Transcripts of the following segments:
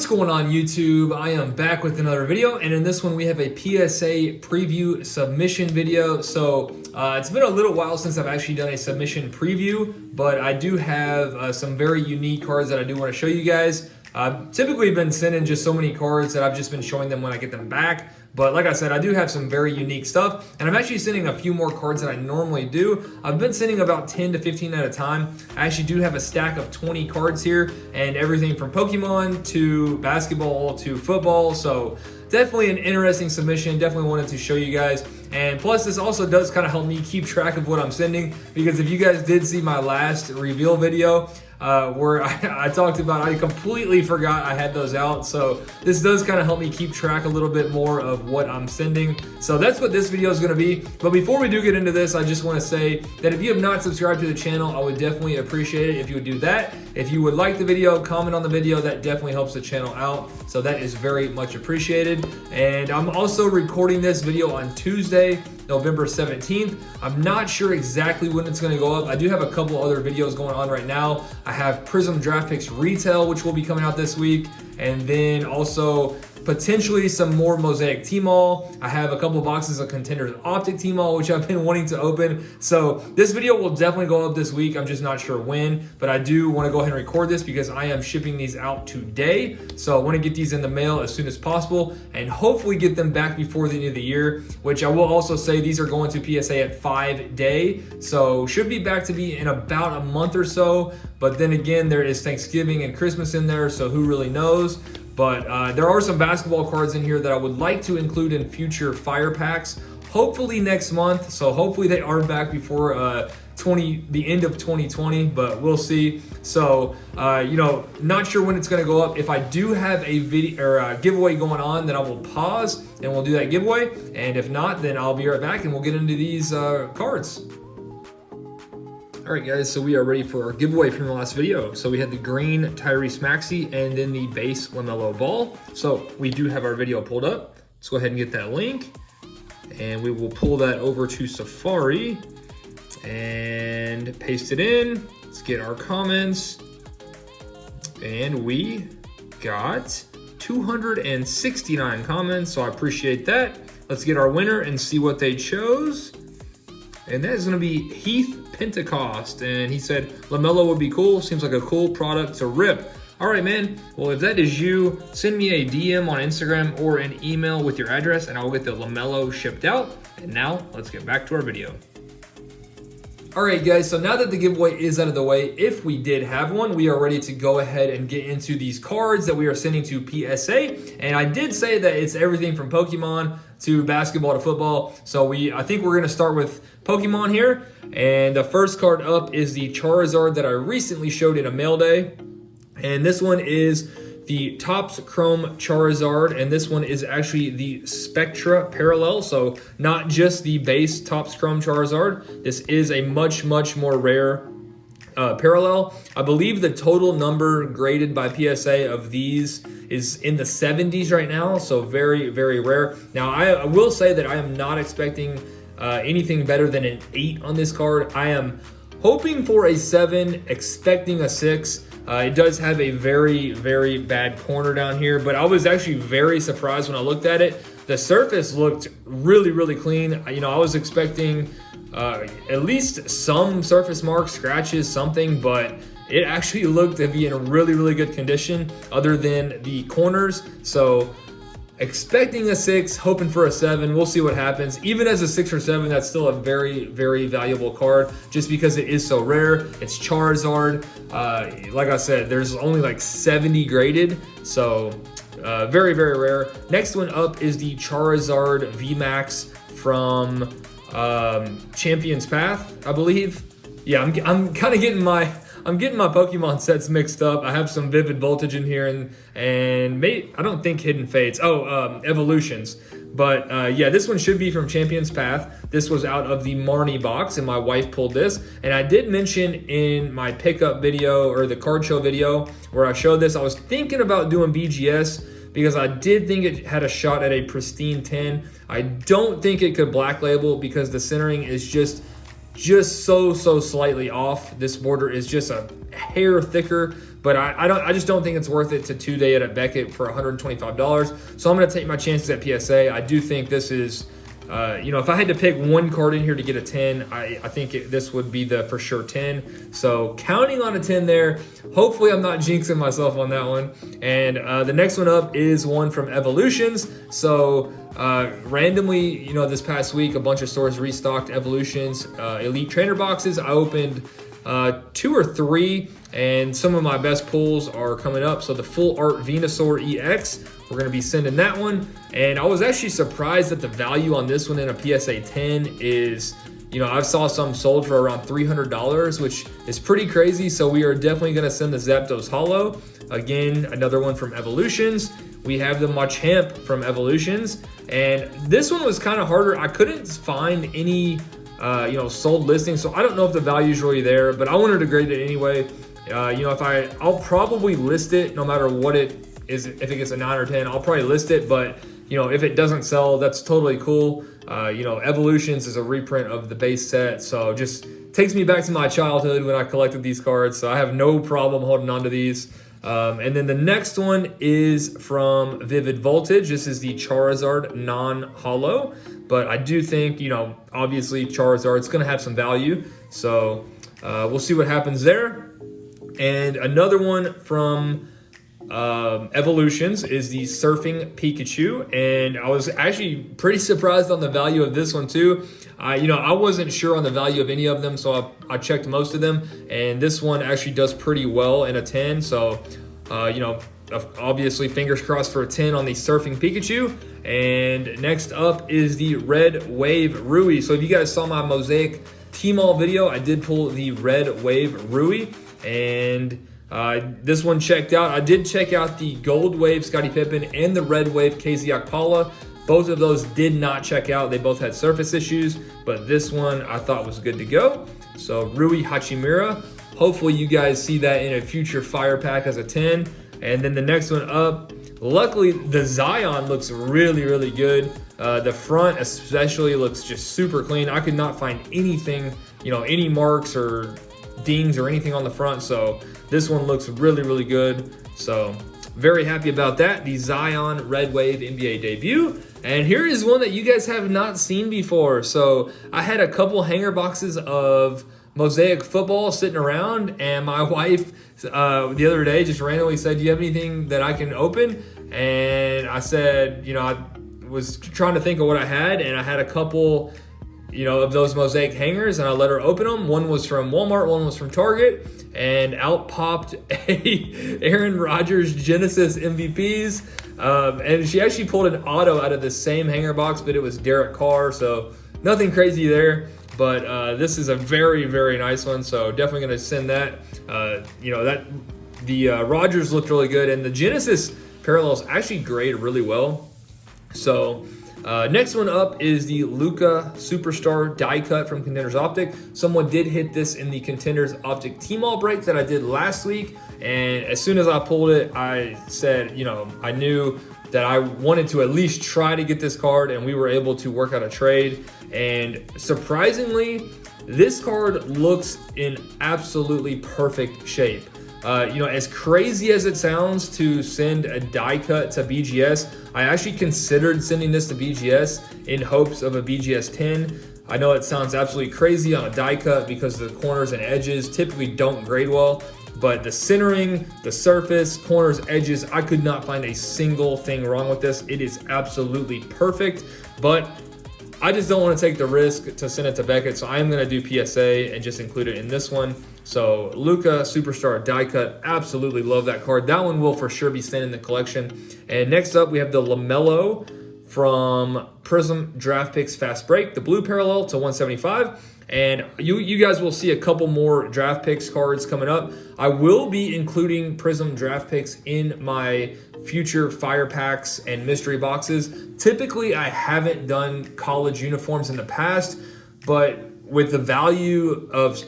What's going on, YouTube? I am back with another video, and in this one we have a PSA preview submission video. So it's been a little while since I've actually done a submission preview, but I do have some very unique cards that I do want to show you guys. I've typically been sending just so many cards that I've just been showing them when I get them back. But like I said, I do have some very unique stuff, and I'm actually sending a few more cards than I normally do. I've been sending about 10 to 15 at a time. I actually do have a stack of 20 cards here, and everything from Pokemon to basketball to football. So definitely an interesting submission. Definitely wanted to show you guys. And plus, this also does kind of help me keep track of what I'm sending, because if you guys did see my last reveal video, where I talked about, I completely forgot I had those out. So this does kind of help me keep track a little bit more of what I'm sending. So that's what this video is going to be. But before we do get into this, I just want to say that if you have not subscribed to the channel, I would definitely appreciate it if you would do that. If you would like the video, comment on the video. That definitely helps the channel out. So that is very much appreciated. And I'm also recording this video on Tuesday, November 17th. I'm not sure exactly when it's going to go up. I do have a couple other videos going on right now. I have Prism Draft Picks Retail, which will be coming out this week, and then also potentially some more Mosaic T-Mall. I have a couple boxes of Contenders Optic T-Mall, which I've been wanting to open. So this video will definitely go up this week. I'm just not sure when, but I do want to go ahead and record this because I am shipping these out today. So I want to get these in the mail as soon as possible and hopefully get them back before the end of the year, which I will also say these are going to PSA at 5-day. So should be back to be in about a month or so. But then again, there is Thanksgiving and Christmas in there, so who really knows? But there are some basketball cards in here that I would like to include in future fire packs, hopefully next month. So hopefully they are back before the end of 2020, but we'll see. So you know, not sure when it's going to go up. If I do have a video or a giveaway going on, then I will pause and we'll do that giveaway. And if not, then I'll be right back and we'll get into these cards. All right, guys, so we are ready for our giveaway from the last video. So we had the green Tyrese Maxey and then the base LaMelo Ball. So we do have our video pulled up. Let's go ahead and get that link. And we will pull that over to Safari and paste it in. Let's get our comments. And we got 269 comments, so I appreciate that. Let's get our winner and see what they chose. And that is going to be Heath Pentecost, and he said LaMelo would be cool. Seems like a cool product to rip. All right, man. Well, if that is you, send me a DM on Instagram or an email with your address, and I will get the LaMelo shipped out. And now let's get back to our video. All right, guys, so now that the giveaway is out of the way, if we did have one, we are ready to go ahead and get into these cards that we are sending to PSA. And I did say that it's everything from Pokemon to basketball to football. So I think we're going to start with Pokemon here. And the first card up is the Charizard that I recently showed in a mail day. And this one is the Topps Chrome Charizard, and this one is actually the Spectra Parallel, so not just the base Topps Chrome Charizard. This is a much more rare parallel. I believe the total number graded by PSA of these is in the 70s right now, so very rare. Now, I will say that I am not expecting anything better than an 8 on this card. I am hoping for a 7, expecting a 6. It does have a very bad corner down here, but I was actually very surprised when I looked at it. The surface looked really clean. You know, I was expecting at least some surface marks, scratches, something, but it actually looked to be in really good condition other than the corners. So expecting a 6, hoping for a 7. We'll see what happens. Even as a 6 or 7, that's still a very valuable card just because it is so rare. It's Charizard. Like I said, there's only like 70 graded, so very rare. Next one up is the Charizard V-Max from Champion's Path, I believe. Yeah, I'm kind of getting my Pokemon sets mixed up. I have some Vivid Voltage in here and maybe, I don't think Hidden Fates. Evolutions. But yeah, this one should be from Champion's Path. This was out of the Marnie box, and my wife pulled this. And I did mention in my pickup video or the card show video where I showed this, I was thinking about doing BGS because I did think it had a shot at a pristine 10. I don't think it could black label because the centering is just so slightly off. This border is just a hair thicker, but I just don't think it's worth it to 2-day it at Beckett for $125. So I'm going to take my chances at PSA. I do think this is, if I had to pick one card in here to get a 10, I think this would be the for sure 10. So counting on a 10 there. Hopefully I'm not jinxing myself on that one. And the next one up is one from Evolutions. So randomly, this past week, a bunch of stores restocked Evolutions Elite Trainer boxes. I opened 2 or 3, and some of my best pulls are coming up. So the full art Venusaur EX, we're going to be sending that one. And I was actually surprised that the value on this one in a PSA 10 is, I saw some sold for around $300, which is pretty crazy. So we are definitely going to send the Zapdos Holo. Again, another one from Evolutions. We have the Machamp from Evolutions. And this one was kind of harder. I couldn't find any sold listings, so I don't know if the value is really there, but I wanted to grade it anyway. I'll probably list it no matter what it is. If it gets a 9 or 10, I'll probably list it, but if it doesn't sell, that's totally cool. Evolutions is a reprint of the base set, so just takes me back to my childhood when I collected these cards, so I have no problem holding on to these. And then the next one is from Vivid Voltage. This is the Charizard non-holo, but I do think, obviously Charizard's going to have some value. So we'll see what happens there. And another one from Evolutions is the Surfing Pikachu. And I was actually pretty surprised on the value of this one too. I wasn't sure on the value of any of them, so I checked most of them. And this one actually does pretty well in a 10. So, obviously fingers crossed for a 10 on the Surfing Pikachu. And next up is the Red Wave Rui. So if you guys saw my Mosaic T-Mall video, I did pull the Red Wave Rui. And this one checked out. I did check out the Gold Wave Scottie Pippen and the Red Wave KZ Okpala. Both of those did not check out. They both had surface issues, but this one I thought was good to go. So Rui Hachimura. Hopefully you guys see that in a future fire pack as a 10. And then the next one up, luckily the Zion looks really, really good. The front especially looks just super clean. I could not find anything, any marks or dings or anything on the front. So this one looks really, really good. So very happy about that. The Zion Red Wave NBA debut. And here is one that you guys have not seen before. So I had a couple hanger boxes of Mosaic football sitting around, and my wife the other day just randomly said, "Do you have anything that I can open?" And I said, I was trying to think of what I had, and I had a couple of those Mosaic hangers, and I let her open them. One was from Walmart, one was from Target, and out popped a Aaron Rodgers Genesis MVPs. And she actually pulled an auto out of the same hanger box, but it was Derek Carr, so nothing crazy there. But this is a very, very nice one, so definitely going to send that. The Rodgers looked really good, and the Genesis parallels actually grade really well. So next one up is the Luka Superstar die cut from Contenders Optic. Someone did hit this in the Contenders Optic T-Mall break that I did last week, and as soon as I pulled it, I said, I knew that I wanted to at least try to get this card, and we were able to work out a trade. And surprisingly, this card looks in absolutely perfect shape. As crazy as it sounds to send a die cut to BGS, I actually considered sending this to BGS in hopes of a BGS 10. I know it sounds absolutely crazy on a die cut because the corners and edges typically don't grade well, but the centering, the surface, corners, edges, I could not find a single thing wrong with this. It is absolutely perfect, but I just don't want to take the risk to send it to Beckett, so I am going to do PSA and just include it in this one. So Luka Superstar die cut, absolutely love that card. That one will for sure be staying in the collection. And next up, we have the LaMelo from Prism Draft Picks Fast Break, the blue parallel to 175. And you guys will see a couple more draft picks cards coming up. I will be including Prism draft picks in my future fire packs and mystery boxes. Typically, I haven't done college uniforms in the past, but with the value of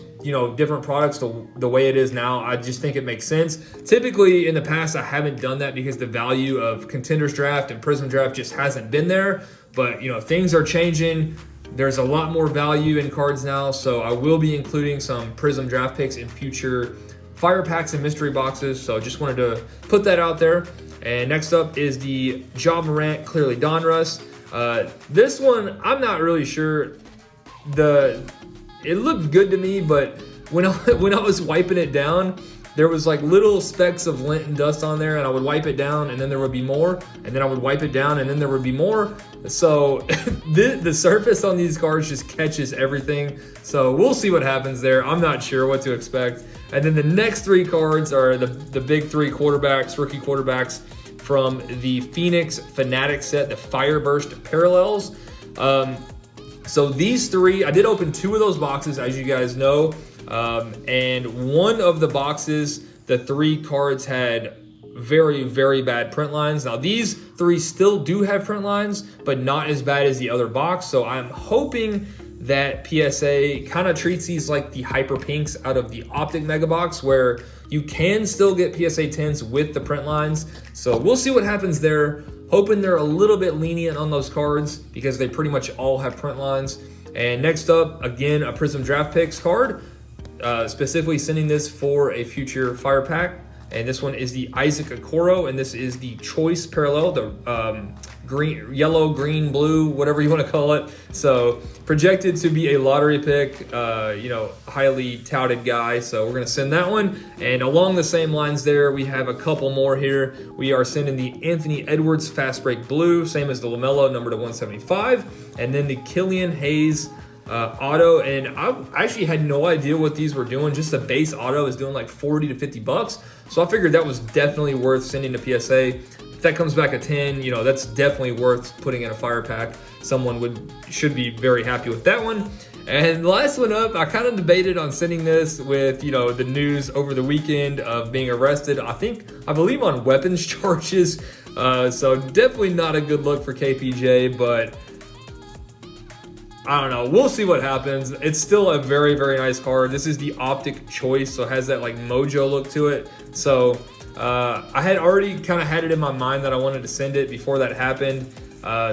different products the way it is now, I just think it makes sense. Typically, in the past, I haven't done that because the value of Contenders Draft and Prism Draft just hasn't been there. But things are changing. There's a lot more value in cards now, so I will be including some Prism draft picks in future fire packs and mystery boxes. So just wanted to put that out there. And next up is the Ja Morant Clearly Donruss. This one, I'm not really sure. It looked good to me, but when I was wiping it down, there was like little specks of lint and dust on there, and I would wipe it down and then there would be more, and then I would wipe it down and then there would be more. So the surface on these cards just catches everything. So we'll see what happens there. I'm not sure what to expect. And then the next three cards are the big three quarterbacks, rookie quarterbacks from the Phoenix Fanatic set, the Fireburst Parallels. So these three, I did open two of those boxes, as you guys know. And one of the boxes, the three cards had very, very bad print lines. Now these three still do have print lines, but not as bad as the other box. So I'm hoping that PSA kind of treats these like the Hyper Pinks out of the Optic Mega Box, where you can still get PSA 10s with the print lines. So we'll see what happens there. Hoping they're a little bit lenient on those cards because they pretty much all have print lines. And next up, again, a Prism Draft Picks card. Specifically sending this for a future fire pack, and this one is the Isaac Okoro, and this is the Choice Parallel, the green, yellow, green, blue, whatever you want to call it. So projected to be a lottery pick, you know, highly touted guy. So we're gonna send that one. And along the same lines there, we have a couple more here. We are sending the Anthony Edwards Fast Break Blue, same as the LaMelo, number to 175, and then the Killian Hayes auto. And I actually had no idea what these were doing. Just the base auto is doing like 40 to 50 bucks. So I figured that was definitely worth sending to PSA. If that comes back a 10, you know, that's definitely worth putting in a fire pack. Someone should be very happy with that one. And the last one up, I kind of debated on sending this with, you know, the news over the weekend of being arrested. I believe on weapons charges. So definitely not a good look for KPJ, but I don't know. We'll see what happens. It's still a very, very nice card. This is the Optic Choice, so it has that like mojo look to it. So I had already kind of had it in my mind that I wanted to send it before that happened.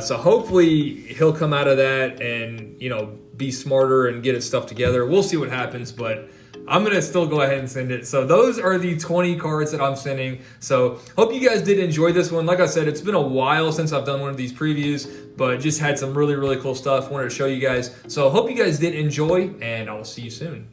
So hopefully he'll come out of that and, you know, be smarter and get his stuff together. We'll see what happens, but I'm going to still go ahead and send it. So those are the 20 cards that I'm sending. So hope you guys did enjoy this one. Like I said, it's been a while since I've done one of these previews, but just had some really, really cool stuff. Wanted to show you guys. So hope you guys did enjoy, and I will see you soon.